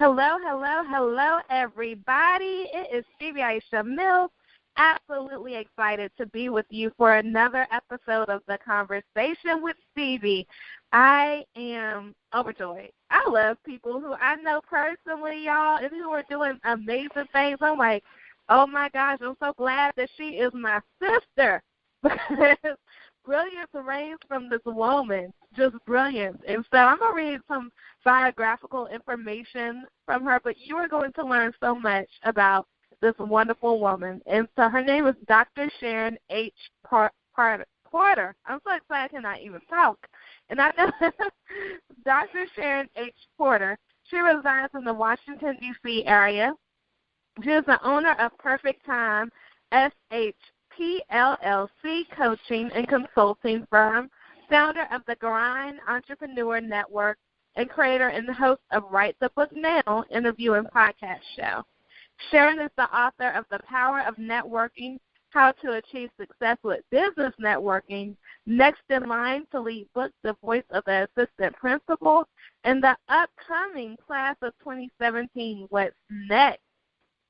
Hello, hello, hello, everybody. It is Stevie Aisha Mills. Absolutely excited to be with you for another episode of The Conversation with Stevie. I am overjoyed. I love people who I know personally, y'all, and who are doing amazing things. I'm like, oh, my gosh, I'm so glad that she is my sister because brilliance reigns from this woman, just brilliance. And so I'm going to read some biographical information from her, but you are going to learn so much about this wonderful woman. And so her name is Dr. Sharon H. Porter. I'm so excited I cannot even talk. And I know Dr. Sharon H. Porter, she resides in the Washington, D.C. area. She is the owner of Perfect Time, SHP LLC coaching and consulting firm, founder of the Grind Entrepreneur Network, and creator and host of Write the Book Now interview and podcast show. Sharon is the author of The Power of Networking, How to Achieve Success with Business Networking, Next in Line to Lead Book, The Voice of the Assistant Principal, and the upcoming class of 2017, What's Next?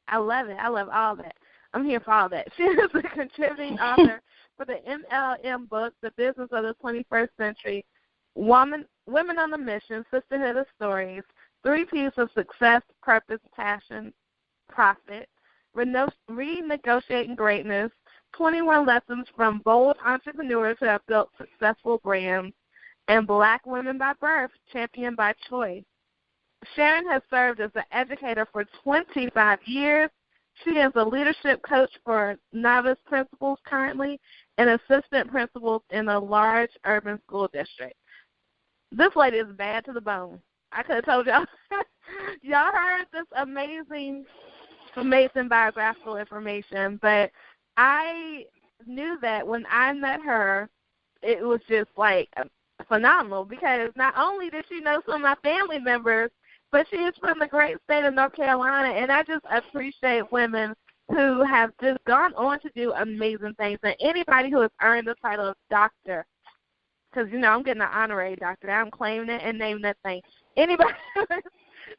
I love it. I love all that. I'm here for all that. She is a contributing author for the MLM book, The Business of the 21st Century, Women on a Mission, Sisterhood of Stories, 3 P's of Success, Purpose, Passion, Profit, Renegotiating Greatness, 21 Lessons from Bold Entrepreneurs Who Have Built Successful Brands, and Black Women by Birth, Championed by Choice. Sharon has served as an educator for 25 years. She is a leadership coach for novice principals currently and assistant principals in a large urban school district. This lady is bad to the bone. I could have told y'all. Y'all heard this amazing biographical information, but I knew that when I met her, it was just like phenomenal because not only did she know some of my family members, but she is from the great state of North Carolina, and I just appreciate women who have just gone on to do amazing things. And anybody who has earned the title of doctor, because, you know, I'm getting an honorary doctorate. I'm claiming it and naming that thing. Anybody who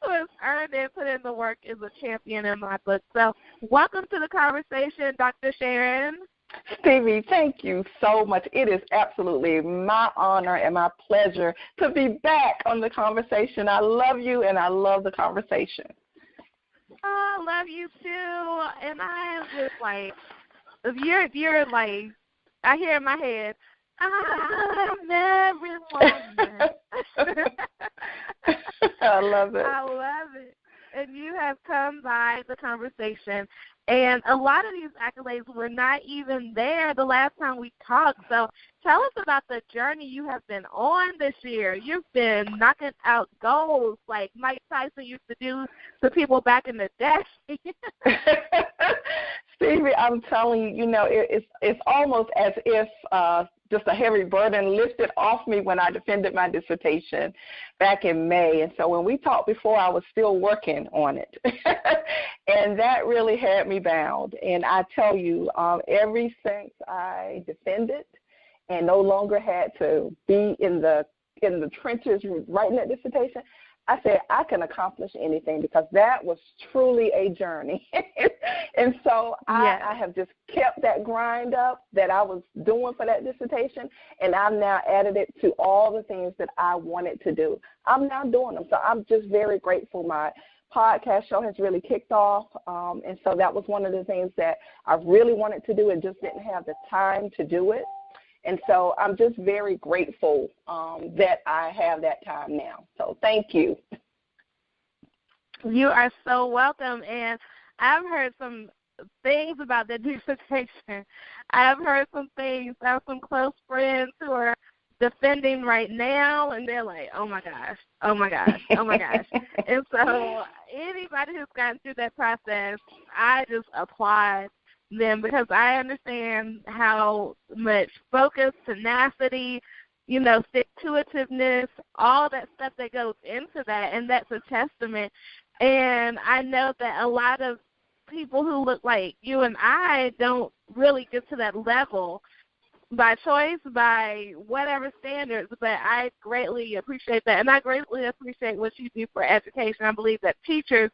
has earned it and put in the work is a champion in my book. So welcome to the conversation, Dr. Sharon. Stevie, thank you so much. It is absolutely my honor and my pleasure to be back on the conversation. I love you, and I love the conversation. Oh, I love you, too. And I am just like, you're like, I hear in my head, I'm every woman. I love it. I love it. And you have come by the conversation. And a lot of these accolades were not even there the last time we talked. So tell us about the journey you have been on this year. You've been knocking out goals like Mike Tyson used to do to people back in the day. Stevie, I'm telling you, you know, it's almost as if just a heavy burden lifted off me when I defended my dissertation back in May. And so when we talked before, I was still working on it. And that really had me bound. And I tell you, ever since I defended and no longer had to be in the trenches writing that dissertation, I said, I can accomplish anything because that was truly a journey. And so I have just kept that grind up that I was doing for that dissertation, and I've now added it to all the things that I wanted to do. I'm now doing them. So I'm just very grateful. My podcast show has really kicked off, and so that was one of the things that I really wanted to do and just didn't have the time to do it. And so I'm just very grateful that I have that time now. So thank you. You are so welcome. And I've heard some things about the dissertation. I've heard some things. I have some close friends who are defending right now, and they're like, oh, my gosh, oh, my gosh, oh, my gosh. And so anybody who's gotten through that process, I just applaud them because I understand how much focus, tenacity, you know, stick-to-itiveness, all that stuff that goes into that, and that's a testament. And I know that a lot of people who look like you and I don't really get to that level by choice, by whatever standards, but I greatly appreciate that. And I greatly appreciate what you do for education. I believe that teachers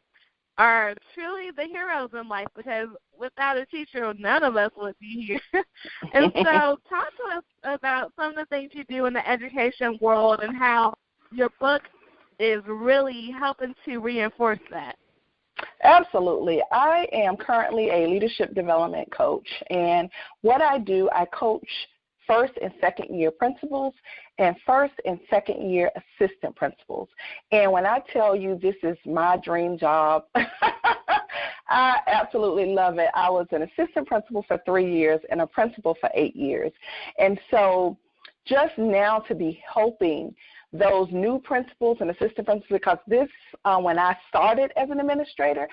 are truly the heroes in life, because without a teacher, none of us would be here. And so talk to us about some of the things you do in the education world and how your book is really helping to reinforce that. Absolutely. I am currently a leadership development coach, and what I do, I coach first and second year principals and first and second year assistant principals. And when I tell you this is my dream job, I absolutely love it. I was an assistant principal for 3 years and a principal for 8 years. And so just now to be helping those new principals and assistant principals, because this, when I started as an administrator,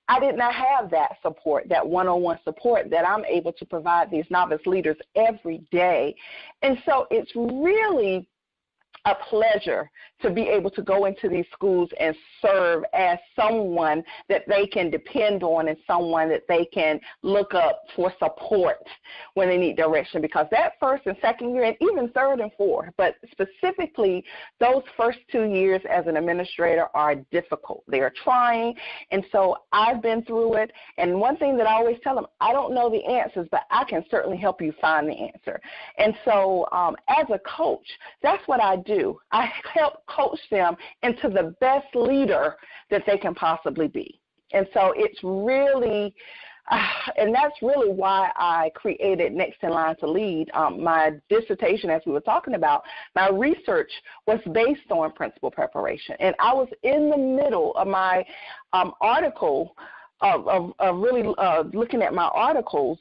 I did not have that support, that one-on-one support that I'm able to provide these novice leaders every day. And so it's really a pleasure to be able to go into these schools and serve as someone that they can depend on and someone that they can look up for support when they need direction, because that first and second year and even third and fourth, but specifically those first 2 years as an administrator are difficult. They are trying, and so I've been through it. And one thing that I always tell them, I don't know the answers, but I can certainly help you find the answer. And so as a coach, that's what I do. I help coach them into the best leader that they can possibly be. And so it's really, and that's really why I created Next in Line to Lead. My dissertation, as we were talking about, my research was based on principal preparation. And I was in the middle of my article, of really looking at my articles,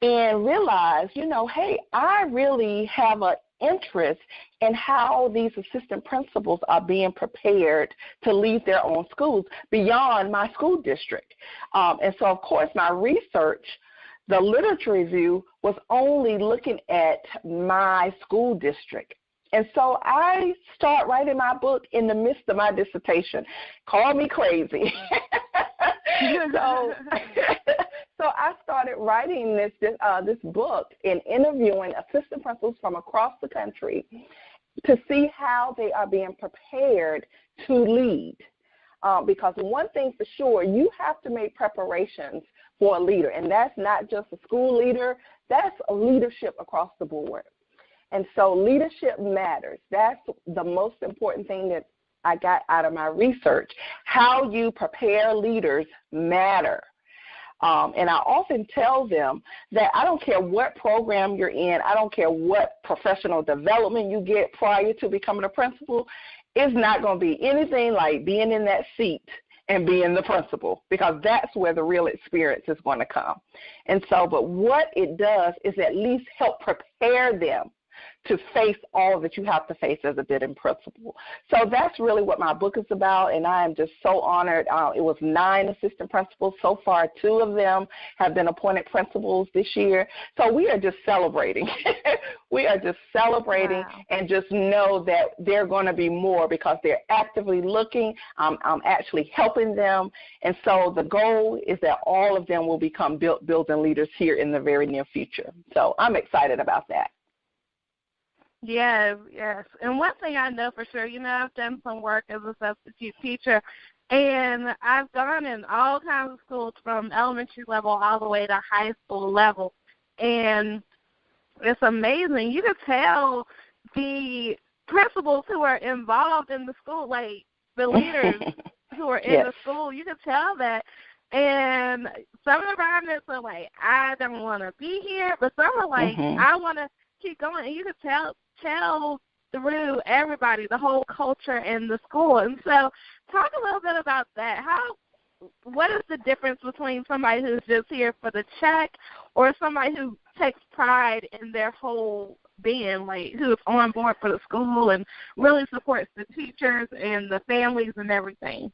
and realized, hey, I really have an interest in how these assistant principals are being prepared to lead their own schools beyond my school district. And so, of course, my research, the literature review, was only looking at my school district. And so I start writing my book in the midst of my dissertation. Call me crazy. So I started writing this book and interviewing assistant principals from across the country to see how they are being prepared to lead. Because one thing for sure, you have to make preparations for a leader, and that's not just a school leader, that's a leadership across the board. And so leadership matters. That's the most important thing that I got out of my research. How you prepare leaders matter. And I often tell them that I don't care what program you're in, I don't care what professional development you get prior to becoming a principal, it's not going to be anything like being in that seat and being the principal, because that's where the real experience is going to come. And so, but what it does is at least help prepare them to face all that you have to face as a bidding principal. So that's really what my book is about, and I am just so honored. It was 9 assistant principals. So far, 2 of them have been appointed principals this year. So we are just celebrating. We are just celebrating. Wow. And just know that they're going to be more because they're actively looking. I'm actually helping them. And so the goal is that all of them will become building leaders here in the very near future. So I'm excited about that. Yes. And one thing I know for sure, I've done some work as a substitute teacher, and I've gone in all kinds of schools from elementary level all the way to high school level, and it's amazing. You can tell the principals who are involved in the school, like the leaders who are in the school, you can tell that. And some environments are like, I don't want to be here, but some are like, I want to keep going. And you can tell through everybody, the whole culture in the school. And so talk a little bit about that. What is the difference between somebody who's just here for the check or somebody who takes pride in their whole being, like who's on board for the school and really supports the teachers and the families and everything?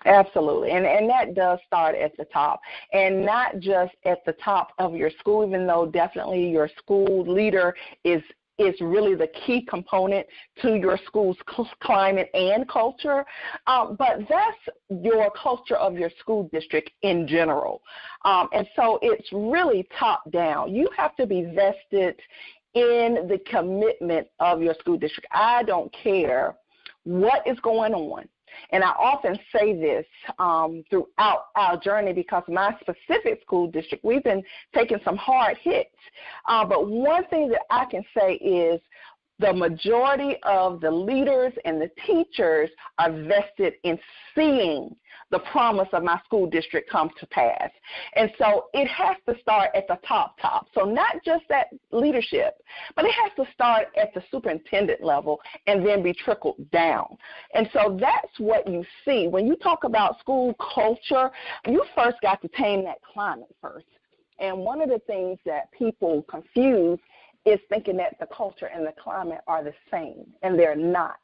Absolutely, and that does start at the top, and not just at the top of your school, even though definitely your school leader is is really the key component to your school's climate and culture, but that's your culture of your school district in general. And so it's really top down. You have to be vested in the commitment of your school district. I don't care what is going on. And I often say this throughout our journey because my specific school district, we've been taking some hard hits. But one thing that I can say is the majority of the leaders and the teachers are vested in seeing the promise of my school district come to pass. And so it has to start at the top. So not just that leadership, but it has to start at the superintendent level and then be trickled down. And so that's what you see. When you talk about school culture, you first got to tame that climate first. And one of the things that people confuse is thinking that the culture and the climate are the same, and they're not.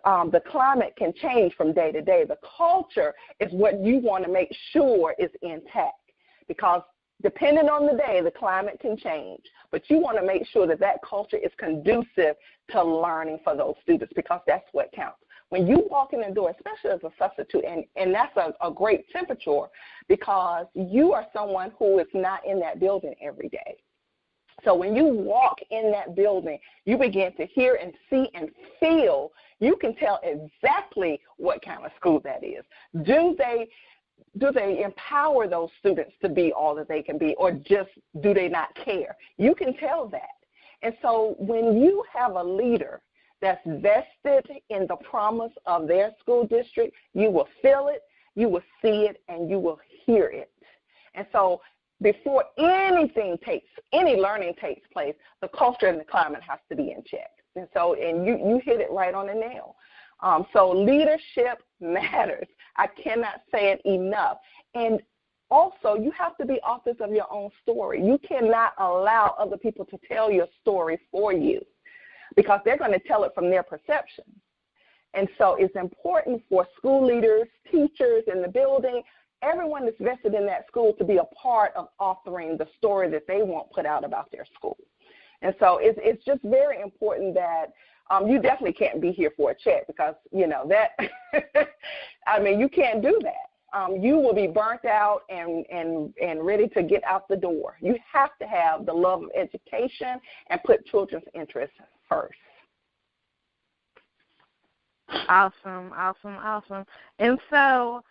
The climate can change from day to day. The culture is what you want to make sure is intact, because depending on the day, the climate can change. But you want to make sure that that culture is conducive to learning for those students, because that's what counts. When you walk in the door, especially as a substitute, and that's a great temperature, because you are someone who is not in that building every day. So when you walk in that building, you begin to hear and see and feel. You can tell exactly what kind of school that is. Do they empower those students to be all that they can be, or just do they not care? You can tell that. And so when you have a leader that's vested in the promise of their school district, you will feel it, you will see it, and you will hear it. And so before any learning takes place, the culture and the climate has to be in check. And so, and you hit it right on the nail. So leadership matters. I cannot say it enough. And also, you have to be authors of your own story. You cannot allow other people to tell your story for you, because they're going to tell it from their perception. And so it's important for school leaders, teachers in the building, everyone that's vested in that school, to be a part of authoring the story that they want put out about their school. And so it's just very important that you definitely can't be here for a check, because, you know, that, I mean, you can't do that. You will be burnt out and ready to get out the door. You have to have the love of education and put children's interests first. Awesome. And so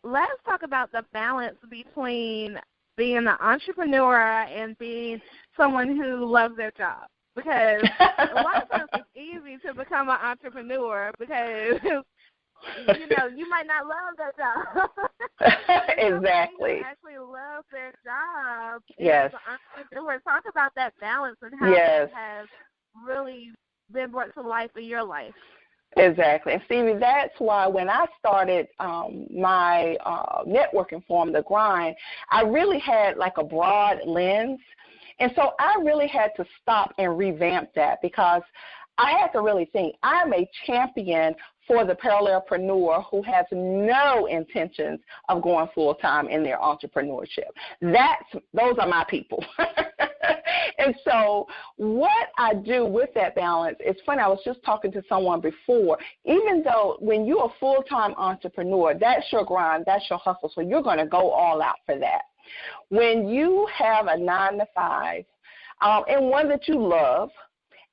let's talk about the balance between being an entrepreneur and being someone who loves their job. Because a lot of times it's easy to become an entrepreneur because, you know, you might not love that job. Exactly. Who actually love their job. Yes. We're talking about that balance and how that has really been brought to life in your life. Exactly. And Stevie, that's why when I started my networking forum, The Grind, I really had like a broad lens. And so I really had to stop and revamp that, because I had to really think, I'm a champion for the parallelpreneur who has no intentions of going full-time in their entrepreneurship. Those are my people. And so what I do with that balance, it's funny, I was just talking to someone before, even though when you're a full-time entrepreneur, that's your grind, that's your hustle, so you're going to go all out for that. When you have a 9-to-5 and one that you love,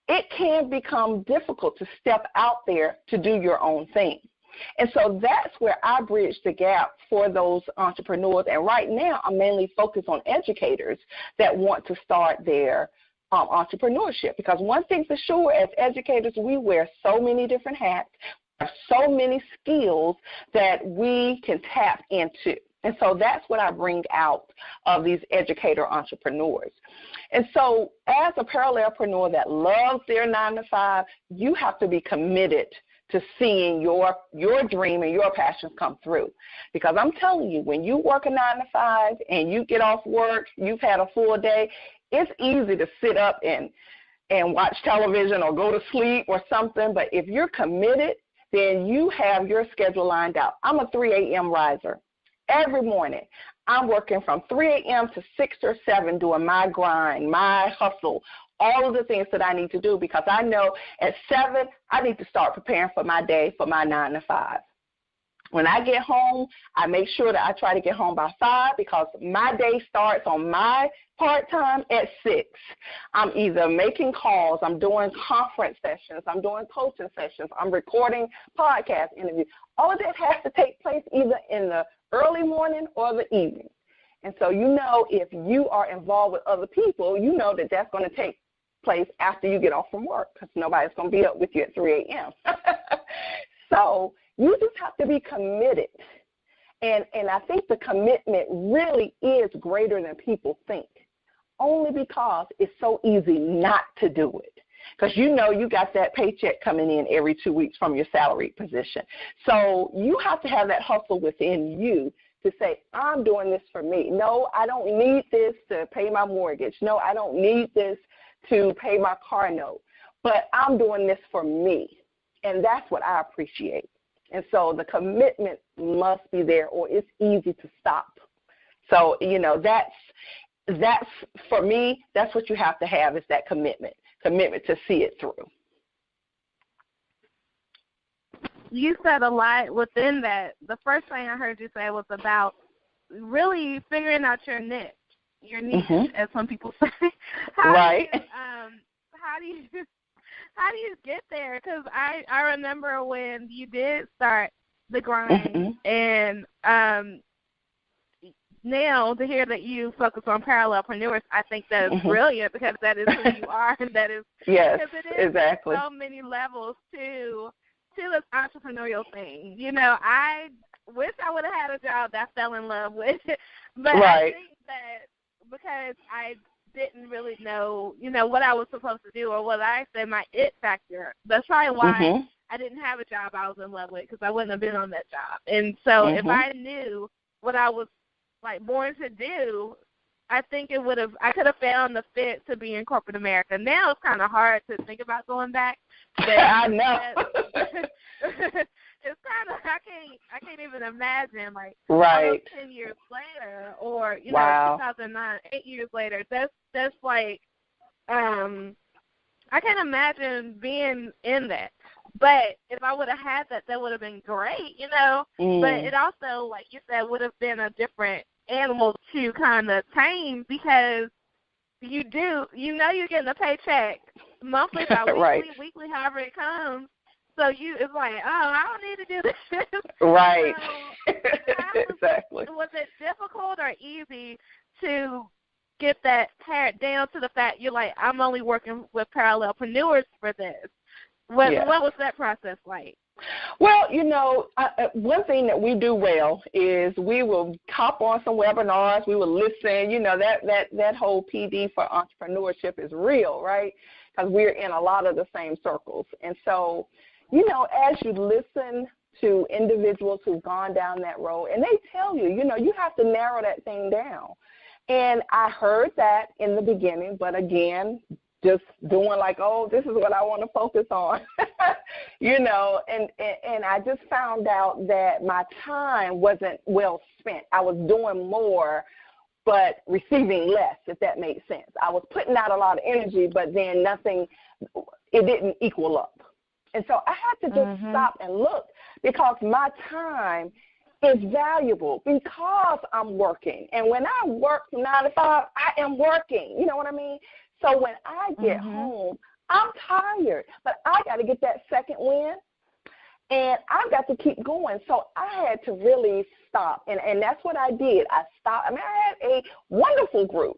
it can become difficult to step out there to do your own thing. And so that's where I bridge the gap for those entrepreneurs. And right now, I'm mainly focused on educators that want to start their entrepreneurship. Because one thing for sure, as educators, we wear so many different hats, so many skills that we can tap into. And so that's what I bring out of these educator entrepreneurs. And so as a parallelpreneur that loves their 9-to-5, you have to be committed to seeing your dream and your passions come through. Because I'm telling you, when you work a 9-to-5 and you get off work, you've had a full day, it's easy to sit up and watch television or go to sleep or something. But if you're committed, then you have your schedule lined out. I'm a 3 a.m. riser. Every morning, I'm working from 3 a.m. to 6 or 7 doing my grind, my hustle, all of the things that I need to do, because I know at 7, I need to start preparing for my day, for my 9 to 5. When I get home, I make sure that I try to get home by 5, because my day starts on my part-time at 6. I'm either making calls, I'm doing conference sessions, I'm doing coaching sessions, I'm recording podcast interviews. All of that has to take place either in the early morning or the evening. And so, if you are involved with other people, you know that that's going to take place after you get off from work, because nobody's going to be up with you at 3 a.m. So you just have to be committed. And I think the commitment really is greater than people think, only because it's so easy not to do it. Because you got that paycheck coming in every 2 weeks from your salaried position. So you have to have that hustle within you to say, I'm doing this for me. No, I don't need this to pay my mortgage. No, I don't need this to pay my car note. But I'm doing this for me. And that's what I appreciate. And so the commitment must be there, or it's easy to stop. So, that's for me, that's what you have to have, is that commitment to see it through. You said a lot within that. The first thing I heard you say was about really figuring out your niche, as some people say. Right. How do you get there? Because I remember when you did start the grind, and now to hear that you focus on parallelpreneurs, I think that is brilliant, because that is who you are, and that is, yes, because it is exactly. so many levels to this entrepreneurial thing. I wish I would have had a job that I fell in love with, but right. I think that because I didn't really know, what I was supposed to do, or what I said my it factor. That's probably why I didn't have a job I was in love with, because I wouldn't have been on that job. And so if I knew what I was born to do, I think I could have found the fit to be in corporate America. Now it's kind of hard to think about going back. But I know. It's kind of, I can't even imagine, right. 10 years later, or, wow. 2009, 8 years later. That's like, I can't imagine being in that. But if I would have had that, that would have been great, But it also, like you said, would have been a different animal to kind of tame, because you're getting a paycheck monthly, right. weekly, however it comes. So it's like, oh, I don't need to do this. Right. So exactly. Was it difficult or easy to get that pared down to the fact you're like, I'm only working with parallelpreneurs for this? What was that process like? Well, one thing that we do well is we will hop on some webinars. We will listen. That whole PD for entrepreneurship is real, right? Because we're in a lot of the same circles. And so, as you listen to individuals who've gone down that road, and they tell you, you have to narrow that thing down. And I heard that in the beginning, but again, just doing this is what I want to focus on, and I just found out that my time wasn't well spent. I was doing more, but receiving less, if that makes sense. I was putting out a lot of energy, but then it didn't equal up. And so I had to just stop and look, because my time is valuable because I'm working. And when I work from 9 to 5, I am working. You know what I mean? So when I get home, I'm tired, but I got to get that second win, and I've got to keep going. So I had to really stop, and that's what I did. I stopped. I had a wonderful group,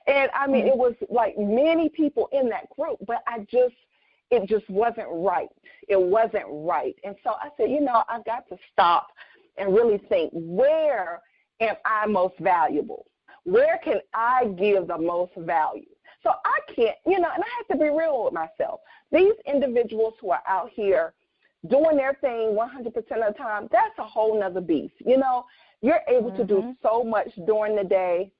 and, it was many people in that group, but it just wasn't right. It wasn't right. And so I said, I've got to stop and really think, where am I most valuable? Where can I give the most value? So I can't, and I have to be real with myself. These individuals who are out here doing their thing 100% of the time, that's a whole nother beast. You're able to do so much during the day.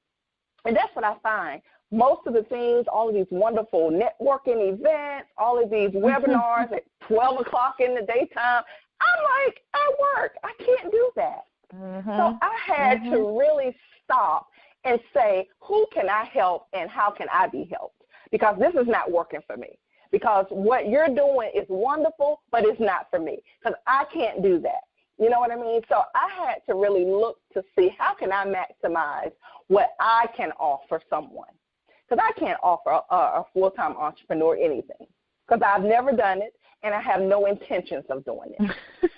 And that's what I find. Most of the things, all of these wonderful networking events, all of these webinars at 12 o'clock in the daytime, I'm like, I work. I can't do that. So I had to really stop and say, who can I help and how can I be helped? because this is not working for me. Because what you're doing is wonderful, but it's not for me, because I can't do that. You know what I mean? So I had to really look to see how can I maximize what I can offer someone. Because I can't offer a full-time entrepreneur anything, because I've never done it, and I have no intentions of doing it.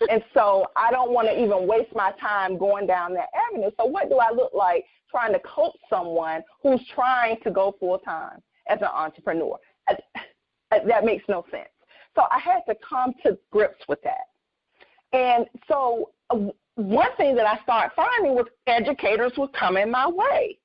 And so I don't want to even waste my time going down that avenue. So what do I look like trying to coach someone who's trying to go full-time as an entrepreneur? That makes no sense. So I had to come to grips with that. And so one thing that I started finding was educators were coming my way.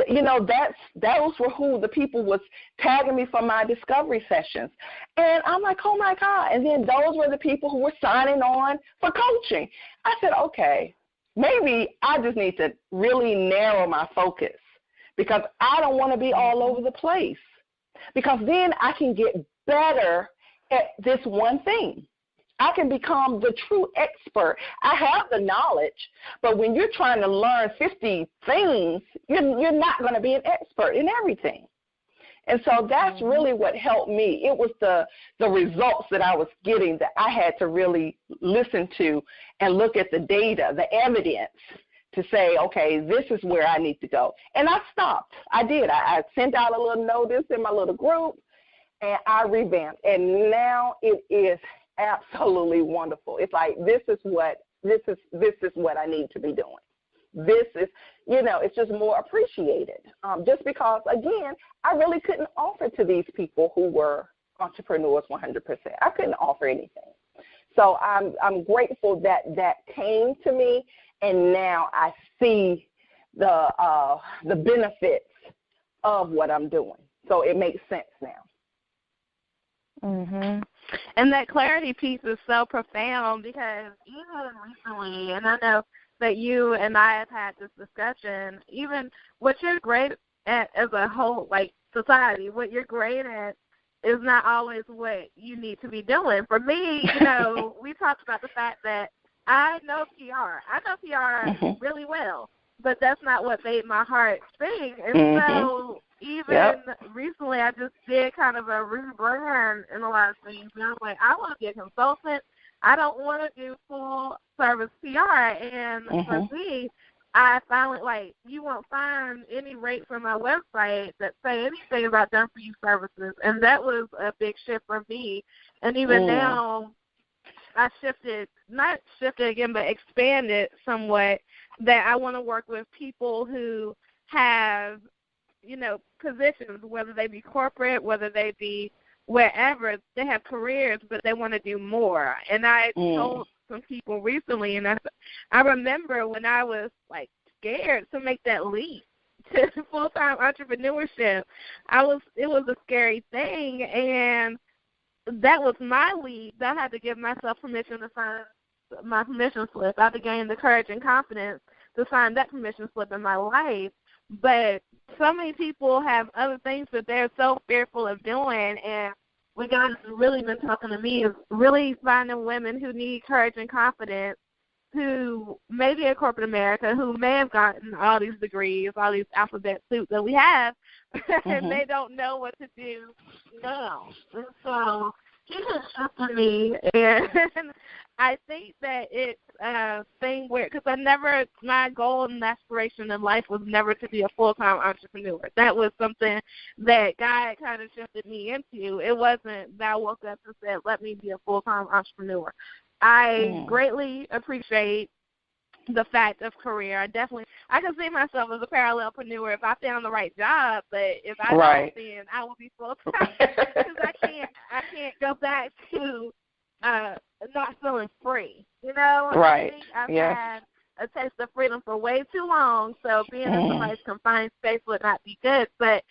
You know, those were who the people was tagging me for my discovery sessions. And I'm like, oh, my God. And then those were the people who were signing on for coaching. I said, okay, maybe I just need to really narrow my focus, because I don't want to be all over the place, because then I can get better at this one thing. I can become the true expert. I have the knowledge, but when you're trying to learn 50 things, you're not going to be an expert in everything. And so that's really what helped me. It was the results that I was getting that I had to really listen to and look at the data, the evidence, to say, okay, this is where I need to go. And I stopped. I did. I sent out a little notice in my little group, and I revamped. And now it is absolutely wonderful. It's like this is what I need to be doing. This is, it's just more appreciated. Just because, again, I really couldn't offer to these people who were entrepreneurs 100%. I couldn't offer anything. So I'm grateful that came to me, and now I see the benefits of what I'm doing. So it makes sense now. Mhm. And that clarity piece is so profound, because even recently, and I know that you and I have had this discussion, even what you're great at as a whole, like society, what you're great at is not always what you need to be doing. For me, we talked about the fact that I know PR. I know PR really well, but that's not what made my heart sing. And so even recently, I just did kind of a rebrand in a lot of things. And I was like, I want to be a consultant. I don't want to do full service PR. And for me, I finally, you won't find any rates on my website that say anything about done-for-you services. And that was a big shift for me. And even now, I not shifted again, but expanded somewhat, that I want to work with people who have, positions, whether they be corporate, whether they be wherever, they have careers, but they want to do more. And I told some people recently, and I remember when I was, scared to make that leap to full-time entrepreneurship. It was a scary thing, and that was my leap. I had to give myself permission to sign my permission slip. I had to gain the courage and confidence to sign that permission slip in my life. But so many people have other things that they're so fearful of doing, and what God has really been talking to me is really finding women who need courage and confidence, who may be in corporate America, who may have gotten all these degrees, all these alphabet soup that we have, and they don't know what to do now. And so he has shifted me, and I think that it's a thing where, because my goal and aspiration in life was never to be a full-time entrepreneur. That was something that God kind of shifted me into. It wasn't that I woke up and said, let me be a full-time entrepreneur. I greatly appreciate the fact of career. I can see myself as a parallelpreneur if I found the right job, but if I don't, then I will be full-time, because I can't go back to not feeling free. Right. I've had a taste of freedom for way too long, so being in somebody's confined space would not be good. But,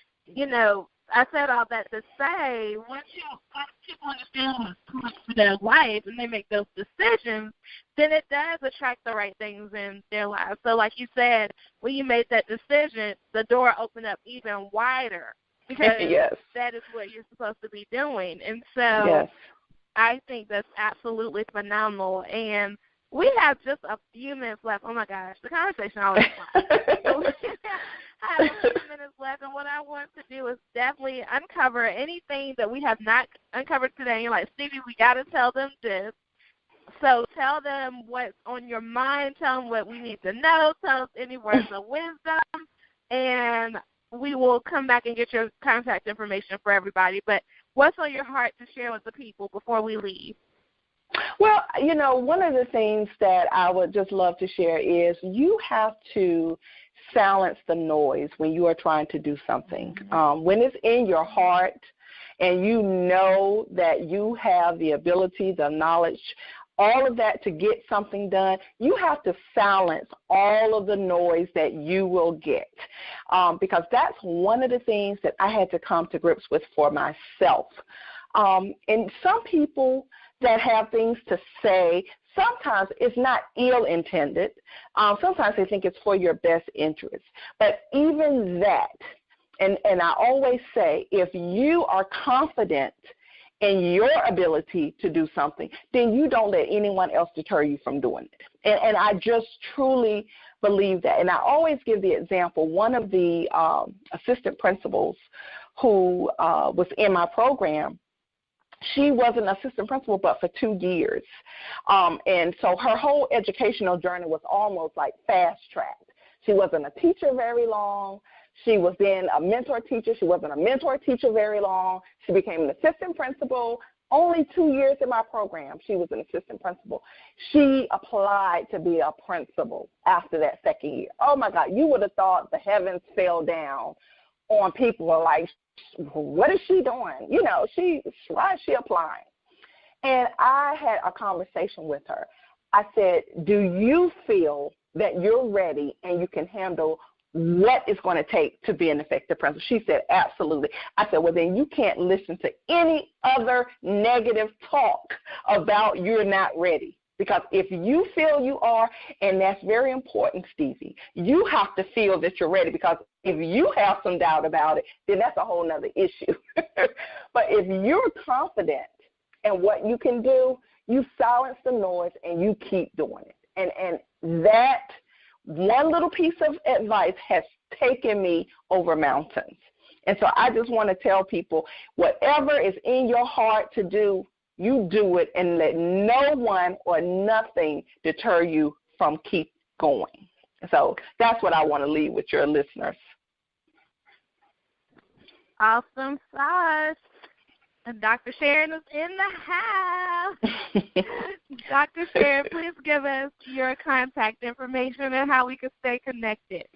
I said all that to say, once people understand what's good for their life and they make those decisions, then it does attract the right things in their lives. So like you said, when you made that decision, the door opened up even wider, because that is what you're supposed to be doing. And so I think that's absolutely phenomenal. And we have just a few minutes left. Oh, my gosh, the conversation always flies. I have a few minutes left, and what I want to do is definitely uncover anything that we have not uncovered today. You're like, Stevie, we got to tell them this. So tell them what's on your mind. Tell them what we need to know. Tell us any words of wisdom, and we will come back and get your contact information for everybody. But what's on your heart to share with the people before we leave? Well, you know, one of the things that I would just love to share is you have to silence the noise when you are trying to do something. When it's in your heart and you know that you have the ability, the knowledge, all of that to get something done, you have to silence all of the noise that you will get, because that's one of the things that I had to come to grips with for myself. And some people that have things to say, sometimes it's not ill-intended. Sometimes they think it's for your best interest. But even that, and I always say, if you are confident in your ability to do something, then you don't let anyone else deter you from doing it. And I just truly believe that. And I always give the example, one of the assistant principals who was in my program, she was an assistant principal, but for 2 years. And so her whole educational journey was almost like fast-tracked. She wasn't a teacher very long. She was then a mentor teacher. She wasn't a mentor teacher very long. She became an assistant principal. Only 2 years in my program, she was an assistant principal. She applied to be a principal after that second year. Oh, my God, you would have thought the heavens fell down on people like, what is she doing? You know, why is she applying? And I had a conversation with her. I said, do you feel that you're ready and you can handle what it's going to take to be an effective principal? She said, absolutely. I said, well, then you can't listen to any other negative talk about you're not ready. Because if you feel you are, and that's very important, Stevie, you have to feel that you're ready, because if you have some doubt about it, then that's a whole nother issue. But if you're confident in what you can do, you silence the noise and you keep doing it. And that one little piece of advice has taken me over mountains. And so I just want to tell people, whatever is in your heart to do, you do it, and let no one or nothing deter you from keep going. So that's what I want to leave with your listeners. Awesome sauce. And Dr. Sharon is in the house. Dr. Sharon, please give us your contact information and how we can stay connected.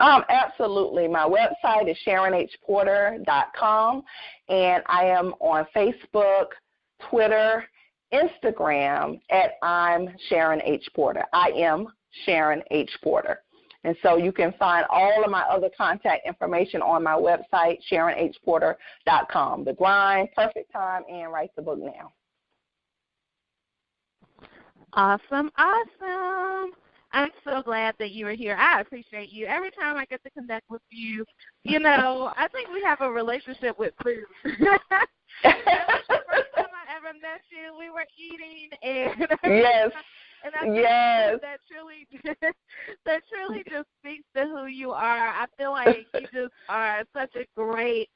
Absolutely. My website is SharonHPorter.com, and I am on Facebook, Twitter, Instagram at I'm Sharon H. Porter. I am Sharon H. Porter. And so you can find all of my other contact information on my website, SharonHPorter.com. The Grind, Perfect Time, and Write the Book Now. Awesome, awesome. I'm so glad that you were here. I appreciate you. Every time I get to connect with you, you know, I think we have a relationship with food. The first time I ever met you, we were eating, and yes, and I think that truly just speaks to who you are. I feel like you just are such a great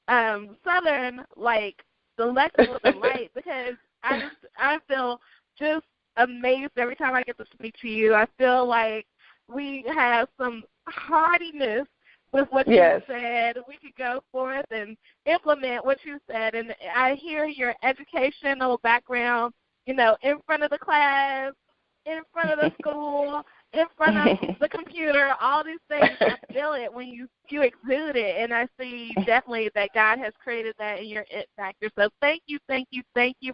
Southern, like, delectable delight, because I feel just amazed every time I get to speak to you. I feel like we have some hardiness with what you said. We could go forth and implement what you said. And I hear your educational background, you know, in front of the class, in front of the school, in front of the computer, all these things. I feel it when you exude it, and I see definitely that God has created that in your it factor. So thank you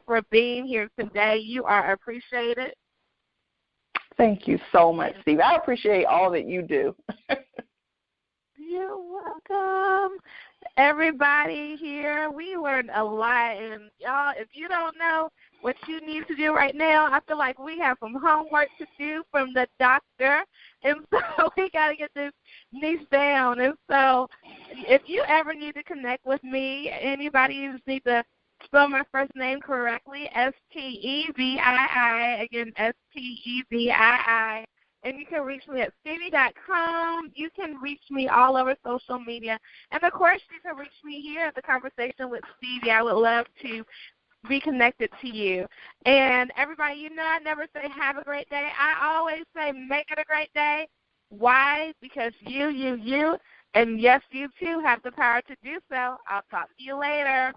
for being here today. You are appreciated. Thank you so much, Steve. I appreciate all that you do. You're welcome. Everybody here, we learned a lot, and y'all, if you don't know what you need to do right now, I feel like we have some homework to do from the doctor, and so we got to get this niche down. And so if you ever need to connect with me, anybody just need to spell my first name correctly, Stevii, again, Stevii, and you can reach me at Stevie.com. You can reach me all over social media. And, of course, you can reach me here at the Conversation with Stevie. I would love to be connected to you. And, everybody, you know I never say have a great day. I always say make it a great day. Why? Because you, and yes, you too have the power to do so. I'll talk to you later.